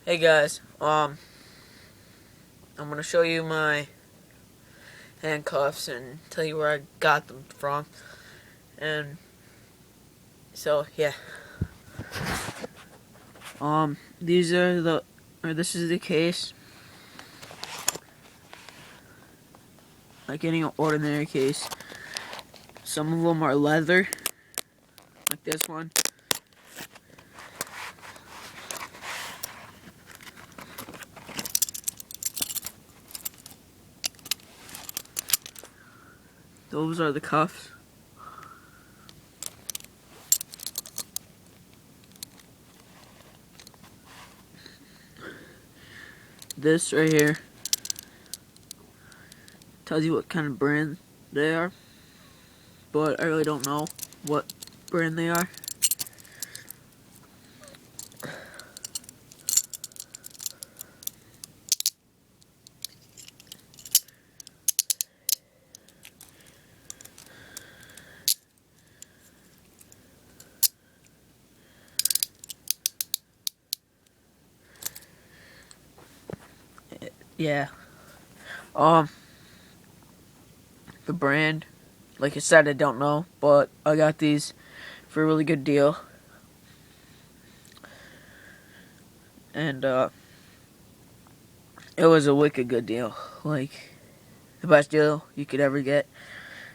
Hey guys, I'm gonna show you my handcuffs and tell you where I got them from. And so yeah. These are this is the case. Like any ordinary case. Some of them are leather, like this one. Those are the cuffs. This right here tells you what kind of brand they are, but I really don't know what brand they are. Yeah. The brand, like I said, I don't know, but I got these for a really good deal. And it was a wicked good deal. Like the best deal you could ever get.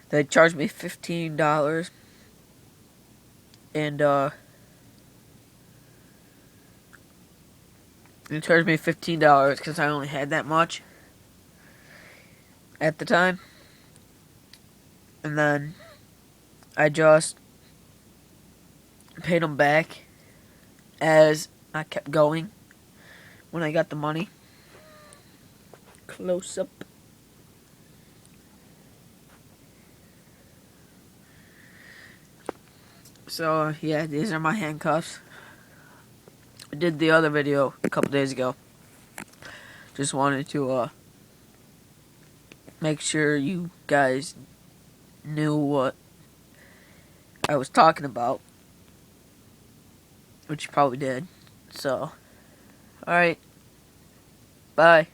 They charged me $15, and they charged me $15 because I only had that much at the time. And then I just paid them back as I kept going when I got the money. Close up. So yeah, these are my handcuffs. I did the other video a couple days ago. Just wanted to make sure you guys knew what I was talking about, which you probably did. So, alright, bye.